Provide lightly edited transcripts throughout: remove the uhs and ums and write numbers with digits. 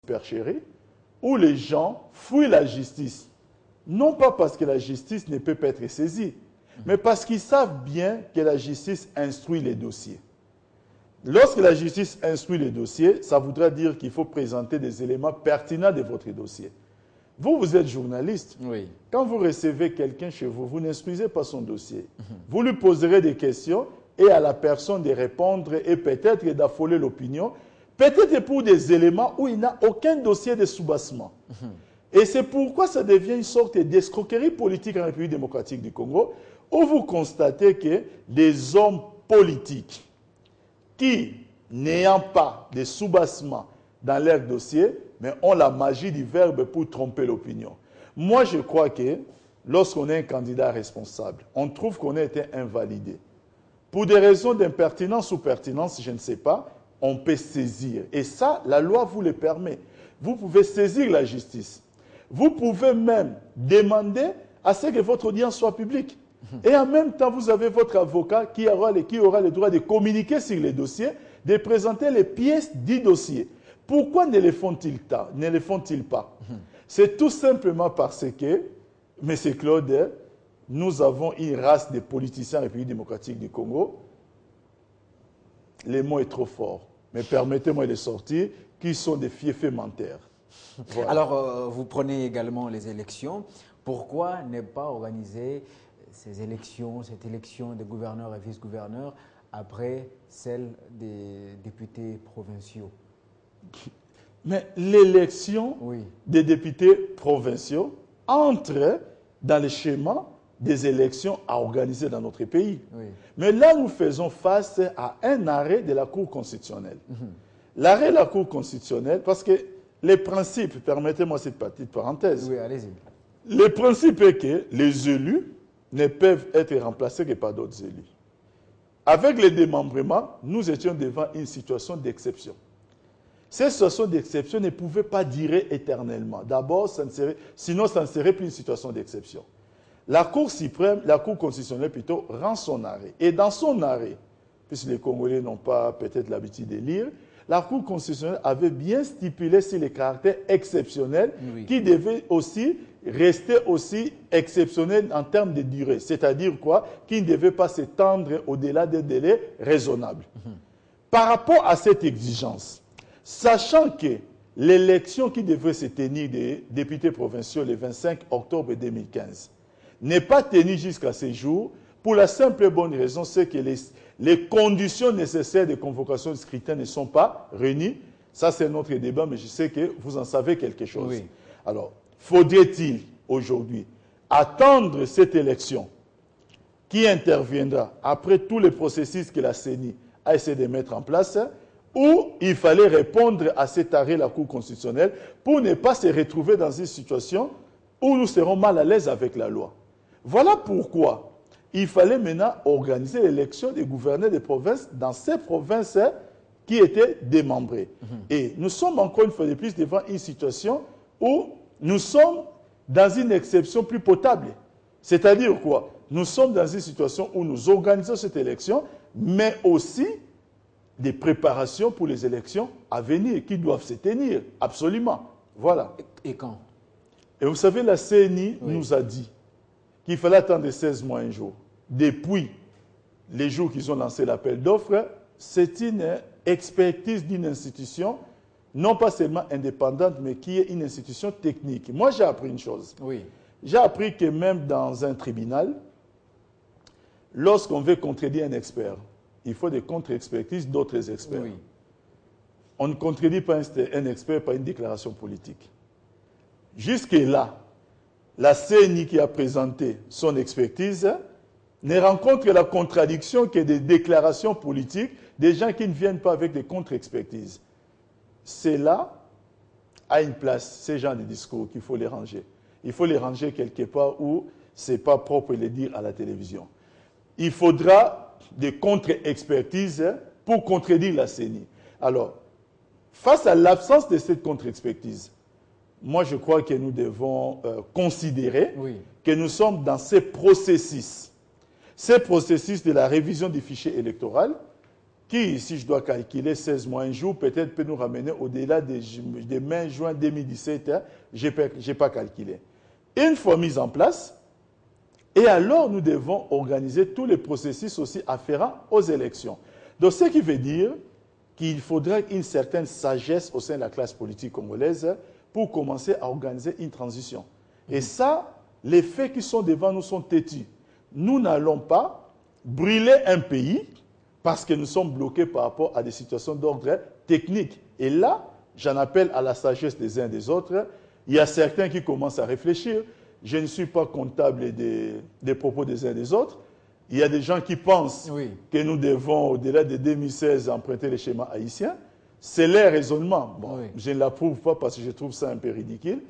supercherie où les gens fuient la justice. Non pas parce que la justice ne peut pas être saisie, mais parce qu'ils savent bien que la justice instruit les dossiers. Lorsque la justice instruit les dossiers, ça voudra dire qu'il faut présenter des éléments pertinents de votre dossier. Vous, vous êtes journaliste. Oui. Quand vous recevez quelqu'un chez vous, vous n'instruisez pas son dossier. Vous lui poserez des questions et à la personne de répondre et peut-être d'affoler l'opinion, peut-être pour des éléments où il n'a aucun dossier de soubassement. Et c'est pourquoi ça devient une sorte d'escroquerie politique en République démocratique du Congo, où vous constatez que des hommes politiques qui, n'ayant pas de soubassement dans leur dossier, mais ont la magie du verbe pour tromper l'opinion. Moi, je crois que lorsqu'on est un candidat responsable, on trouve qu'on a été invalidé. Pour des raisons d'impertinence ou pertinence, je ne sais pas, on peut saisir. Et ça, la loi vous le permet. Vous pouvez saisir la justice. Vous pouvez même demander à ce que votre audience soit publique. Et en même temps, vous avez votre avocat qui aura le droit de communiquer sur les dossiers, de présenter les pièces du dossier. Pourquoi ne le font-ils pas? C'est tout simplement parce que, M. Claude, nous avons une race de politiciens en République démocratique du Congo. Le mot est trop fort, mais permettez-moi de sortir, qui sont des fiefés menteurs. Voilà. Alors, vous prenez également les élections. Pourquoi ne pas organiser cette élection des gouverneurs et vice-gouverneurs après celle des députés provinciaux? Mais l'élection des députés provinciaux entre dans le schéma des élections à organiser dans notre pays. Oui. Mais là, nous faisons face à un arrêt de la Cour constitutionnelle. L'arrêt de la Cour constitutionnelle, parce que les principes, permettez-moi cette petite parenthèse. Oui, allez-y. Le principe est que les élus ne peuvent être remplacés que par d'autres élus. Avec le démembrement, nous étions devant une situation d'exception. Cette situation d'exception ne pouvait pas durer éternellement. D'abord, sinon ça ne serait plus une situation d'exception. La Cour suprême, la Cour constitutionnelle plutôt, rend son arrêt. Et dans son arrêt, puisque les Congolais n'ont pas peut-être l'habitude de lire, la Cour constitutionnelle avait bien stipulé sur les caractères exceptionnels qui devaient aussi rester aussi exceptionnels en termes de durée. C'est-à-dire quoi? Qui ne devaient pas s'étendre au-delà des délais raisonnables. Par rapport à cette exigence, sachant que l'élection qui devait se tenir des députés provinciaux le 25 octobre 2015 n'est pas tenue jusqu'à ce jour, pour la simple et bonne raison, c'est que les conditions nécessaires de convocation du scrutin ne sont pas réunies. Ça, c'est notre débat, mais je sais que vous en savez quelque chose. Oui. Alors, faudrait-il aujourd'hui attendre cette élection qui interviendra après tous les processus que la CENI a essayé de mettre en place, ou il fallait répondre à cet arrêt de la Cour constitutionnelle pour ne pas se retrouver dans une situation où nous serons mal à l'aise avec la loi. Voilà pourquoi il fallait maintenant organiser l'élection des gouverneurs des provinces dans ces provinces qui étaient démembrées. Et nous sommes encore une fois de plus devant une situation où nous sommes dans une exception plus potable. C'est-à-dire quoi? Nous sommes dans une situation où nous organisons cette élection, mais aussi des préparations pour les élections à venir qui doivent se tenir, absolument. Voilà. Et quand? Et vous savez, la CENI nous a dit qu'il fallait attendre 16 mois un jour. Depuis les jours qu'ils ont lancé l'appel d'offres, c'est une expertise d'une institution, non pas seulement indépendante, mais qui est une institution technique. Moi, j'ai appris une chose. Oui. J'ai appris que même dans un tribunal, lorsqu'on veut contredire un expert, il faut des contre-expertises d'autres experts. Oui. On ne contredit pas un expert par une déclaration politique. Jusque-là, la CENI qui a présenté son expertise ne rencontre la contradiction que des déclarations politiques des gens qui ne viennent pas avec des contre-expertises. C'est là, à une place, ces gens de discours qu'il faut les ranger. Il faut les ranger quelque part où ce n'est pas propre de les dire à la télévision. Il faudra des contre-expertises pour contredire la CENI. Alors, face à l'absence de cette contre-expertise, moi je crois que nous devons considérer que nous sommes dans ces processus de la révision du fichier électoral qui, si je dois calculer 16 mois, un jour, peut-être peut nous ramener au-delà de mai, juin 2017. Hein, je n'ai pas calculé. Une fois mise en place, et alors nous devons organiser tous les processus aussi afférents aux élections. Donc, ce qui veut dire qu'il faudrait une certaine sagesse au sein de la classe politique congolaise pour commencer à organiser une transition. Et ça, les faits qui sont devant nous sont têtus. Nous n'allons pas brûler un pays parce que nous sommes bloqués par rapport à des situations d'ordre technique. Et là, j'en appelle à la sagesse des uns et des autres. Il y a certains qui commencent à réfléchir. Je ne suis pas comptable des propos des uns et des autres. Il y a des gens qui pensent que nous devons, au-delà de 2016, emprunter les schémas haïtiens. C'est leur raisonnement. Bon, je ne l'approuve pas parce que je trouve ça un peu ridicule.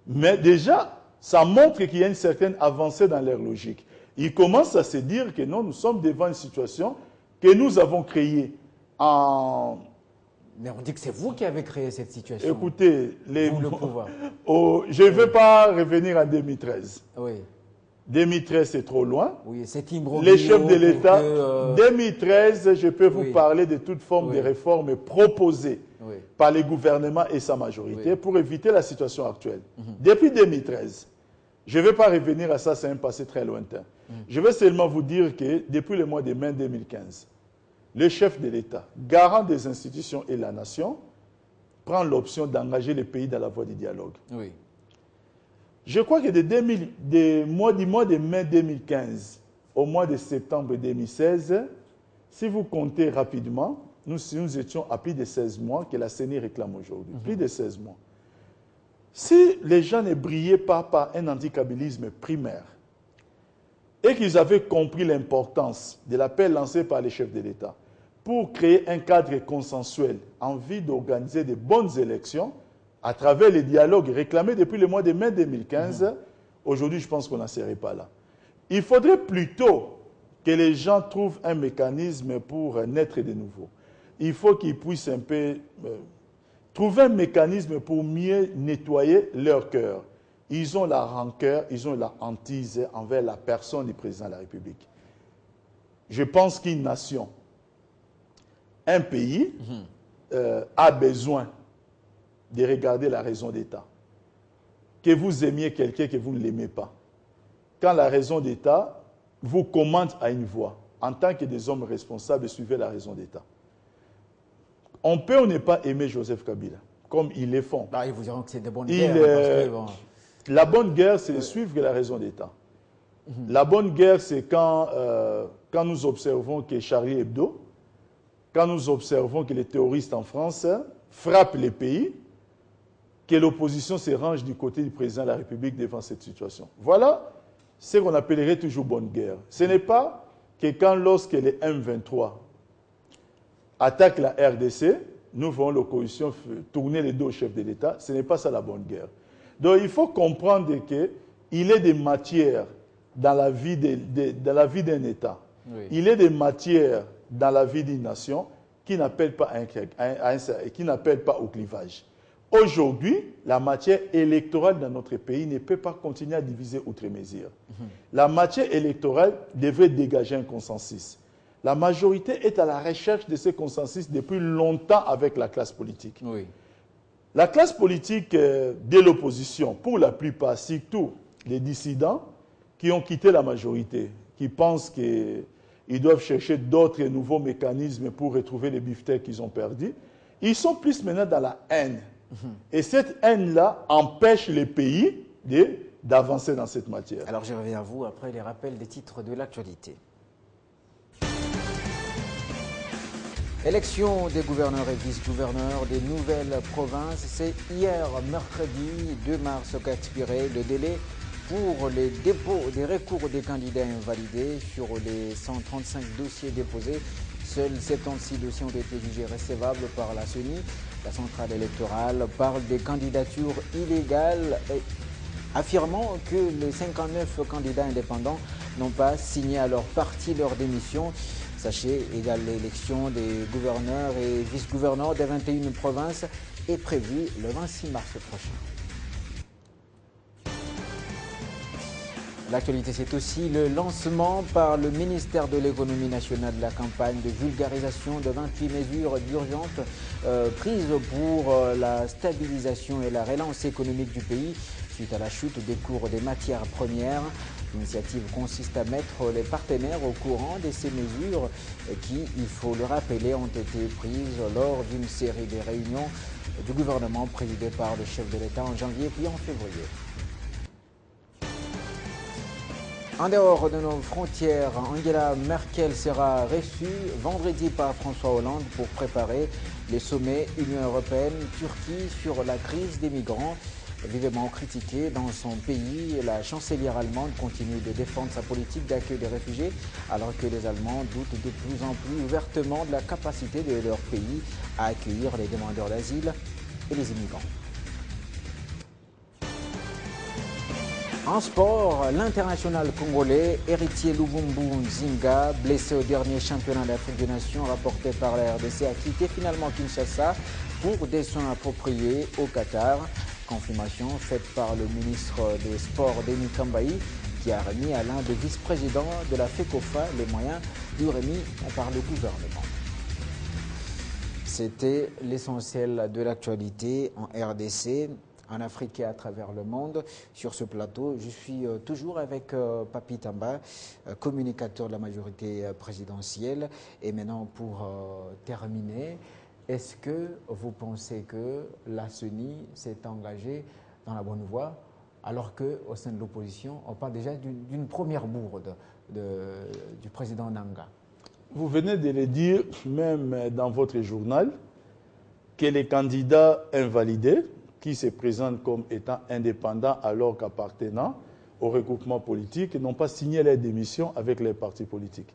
Mais déjà, ça montre qu'il y a une certaine avancée dans leur logique. Ils commencent à se dire que non, nous sommes devant une situation que nous avons créée en... Mais on dit que c'est vous qui avez créé cette situation. Écoutez, le pouvoir. Je ne veux pas revenir en 2013. Oui. 2013, c'est trop loin. Oui, c'est imbroglio. Les chefs de l'État, 2013, je peux vous parler de toute forme de réformes proposées par les gouvernements et sa majorité pour éviter la situation actuelle. Depuis 2013, je ne vais pas revenir à ça, c'est un passé très lointain. Je vais seulement vous dire que depuis le mois de mai 2015, le chef de l'État, garant des institutions et la nation, prend l'option d'engager le pays dans la voie du dialogue. Oui. Je crois que du mois de mai 2015 au mois de septembre 2016, si vous comptez rapidement, nous étions à plus de 16 mois que la CENI réclame aujourd'hui. Plus de 16 mois. Si les gens ne brillaient pas par un handicapabilisme primaire et qu'ils avaient compris l'importance de l'appel lancé par les chefs de l'État pour créer un cadre consensuel en vue d'organiser de bonnes élections, à travers les dialogues réclamés depuis le mois de mai 2015, aujourd'hui, je pense qu'on n'en serait pas là. Il faudrait plutôt que les gens trouvent un mécanisme pour naître de nouveau. Il faut qu'ils puissent un peu trouver un mécanisme pour mieux nettoyer leur cœur. Ils ont la rancœur, ils ont la hantise envers la personne du président de la République. Je pense qu'une nation, un pays, a besoin de regarder la raison d'État. Que vous aimiez quelqu'un, que vous ne l'aimez pas. Quand la raison d'État vous commande à une voie, en tant que des hommes responsables, suivez la raison d'État. On peut ou ne pas aimer Joseph Kabila, comme ils le font. Ils vous diront que c'est de bonnes guerres. La bonne guerre, c'est de suivre la raison d'État. La bonne guerre, c'est quand nous observons que Charlie Hebdo, quand nous observons que les terroristes en France frappent les pays, que l'opposition se range du côté du président de la République devant cette situation. Voilà ce qu'on appellerait toujours bonne guerre. Ce n'est pas que lorsque les M23 attaquent la RDC, nous voyons l'opposition tourner les dos au chef de l'État. Ce n'est pas ça la bonne guerre. Donc il faut comprendre qu'il est des matières dans la vie d'un État. Oui. Il est des matières dans la vie d'une nation qui n'appellent pas au clivage. Aujourd'hui, la matière électorale dans notre pays ne peut pas continuer à diviser outre mesure. La matière électorale devrait dégager un consensus. La majorité est à la recherche de ce consensus depuis longtemps avec la classe politique. Oui. La classe politique de l'opposition, pour la plupart, surtout les dissidents qui ont quitté la majorité, qui pensent qu'ils doivent chercher d'autres nouveaux mécanismes pour retrouver les beefsteaks qu'ils ont perdus, ils sont plus maintenant dans la haine. Et cette haine-là empêche les pays d'avancer dans cette matière. Alors je reviens à vous après les rappels des titres de l'actualité. Élection des gouverneurs et vice-gouverneurs des nouvelles provinces. C'est hier, mercredi 2 mars, qu'a expiré le délai pour les dépôts des recours des candidats invalidés. Sur les 135 dossiers déposés, seuls 76 dossiers ont été jugés recevables par la CENI. La centrale électorale parle des candidatures illégales, affirmant que les 59 candidats indépendants n'ont pas signé à leur parti leur démission. Sachez également l'élection des gouverneurs et vice-gouverneurs des 21 provinces est prévue le 26 mars prochain. L'actualité, c'est aussi le lancement par le ministère de l'Économie nationale de la campagne de vulgarisation de 28 mesures d'urgence prises pour la stabilisation et la relance économique du pays suite à la chute des cours des matières premières. L'initiative consiste à mettre les partenaires au courant de ces mesures qui, il faut le rappeler, ont été prises lors d'une série de réunions du gouvernement présidé par le chef de l'État en janvier puis en février. En dehors de nos frontières, Angela Merkel sera reçue vendredi par François Hollande pour préparer les sommets Union européenne-Turquie sur la crise des migrants. Vivement critiquée dans son pays, la chancelière allemande continue de défendre sa politique d'accueil des réfugiés alors que les Allemands doutent de plus en plus ouvertement de la capacité de leur pays à accueillir les demandeurs d'asile et les immigrants. En sport, l'international congolais Héritier Lubumbu Nzinga, blessé au dernier championnat d'Afrique des Nations rapporté par la RDC, a quitté finalement Kinshasa pour des soins appropriés au Qatar. Confirmation faite par le ministre des Sports, Denis Kambaï, qui a remis à l'un des vice-présidents de la FECOFA les moyens lui remis par le gouvernement. C'était l'essentiel de l'actualité en RDC, en Afrique et à travers le monde. Sur ce plateau, je suis toujours avec Papi Tamba, communicateur de la majorité présidentielle. Et maintenant, pour terminer, est-ce que vous pensez que la CENI s'est engagée dans la bonne voie, alors qu'au sein de l'opposition, on parle déjà d'une première bourde du président Nanga? Vous venez de le dire, même dans votre journal, que les candidats invalidés, qui se présentent comme étant indépendants alors qu'appartenant au regroupement politique, n'ont pas signé leur démission avec les partis politiques.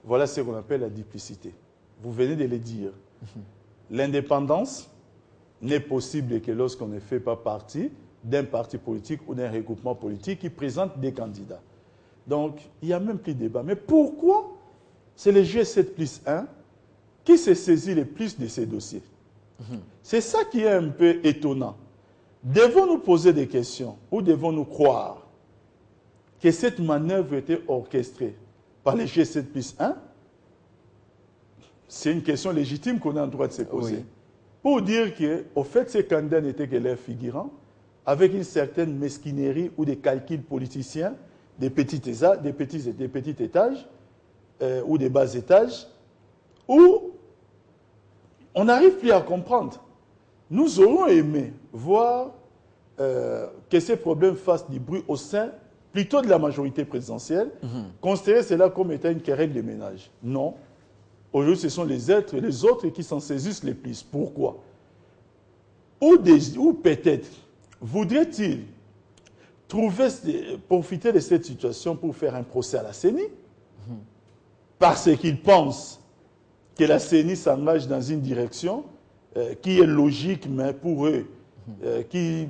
Voilà ce qu'on appelle la duplicité. Vous venez de le dire. L'indépendance n'est possible que lorsqu'on ne fait pas partie d'un parti politique ou d'un regroupement politique qui présente des candidats. Donc, il n'y a même plus de débat. Mais pourquoi c'est le G7+1 qui se saisit le plus de ces dossiers? C'est ça qui est un peu étonnant. Devons-nous poser des questions ou devons-nous croire que cette manœuvre était orchestrée par le G7+1? C'est une question légitime qu'on a en droit de se poser. Oui. Pour dire qu'au fait, ces candidats n'étaient que leurs figurants, avec une certaine mesquinerie ou des calculs politiciens, des petits étages ou des bas étages, où on n'arrive plus à comprendre. Nous aurions aimé voir que ces problèmes fassent du bruit au sein plutôt de la majorité présidentielle, considérer cela comme étant une querelle de ménage. Non. Aujourd'hui, ce sont les autres qui s'en saisissent les plus. Pourquoi? Ou peut-être voudrait-il profiter de cette situation pour faire un procès à la CENI, parce qu'ils pensent que la CENI s'engage dans une direction qui est logique, mais pour eux, qui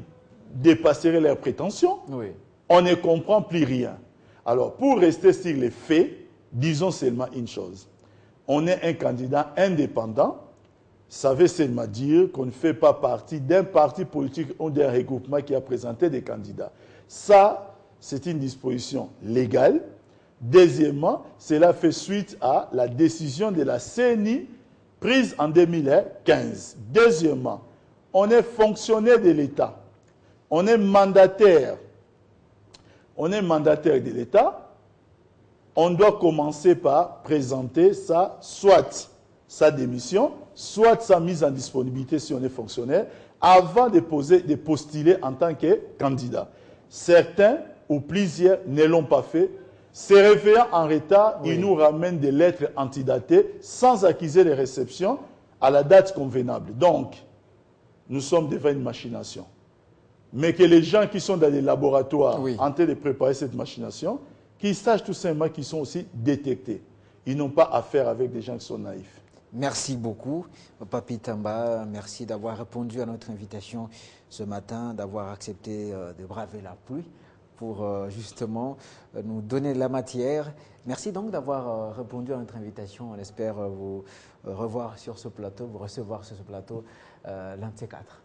dépasserait leurs prétentions. Oui. On ne comprend plus rien. Alors, pour rester sur les faits, disons seulement une chose. On est un candidat indépendant. Ça veut seulement dire qu'on ne fait pas partie d'un parti politique ou d'un regroupement qui a présenté des candidats. Ça, c'est une disposition légale. Deuxièmement, cela fait suite à la décision de la CENI prise en 2015. Deuxièmement, on est fonctionnaire de l'État. On est mandataire. On est mandataire de l'État. On doit commencer par présenter soit sa démission, soit sa mise en disponibilité si on est fonctionnaire, avant de postuler en tant que candidat. Certains ou plusieurs ne l'ont pas fait. Se réveillant en retard, oui, ils nous ramènent des lettres antidatées sans accuser les réceptions à la date convenable. Donc, nous sommes devant une machination. Mais que les gens qui sont dans les laboratoires en train de préparer cette machination, qu'ils sachent tout simplement qu'ils sont aussi détectés. Ils n'ont pas affaire avec des gens qui sont naïfs. Merci beaucoup, Papi Tamba. Merci d'avoir répondu à notre invitation ce matin, d'avoir accepté de braver la pluie pour justement nous donner de la matière. Merci donc d'avoir répondu à notre invitation. On espère vous revoir sur ce plateau, vous recevoir sur ce plateau l'un de ces quatre.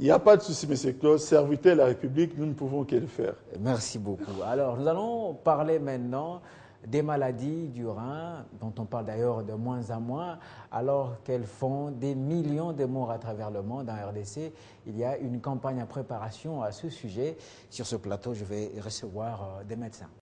Il n'y a pas de souci, M. Claude. Serviteur de la République, nous ne pouvons que le faire. Merci beaucoup. Alors, nous allons parler maintenant des maladies du rein, dont on parle d'ailleurs de moins en moins, alors qu'elles font des millions de morts à travers le monde. En RDC, il y a une campagne en préparation à ce sujet. Sur ce plateau, je vais recevoir des médecins.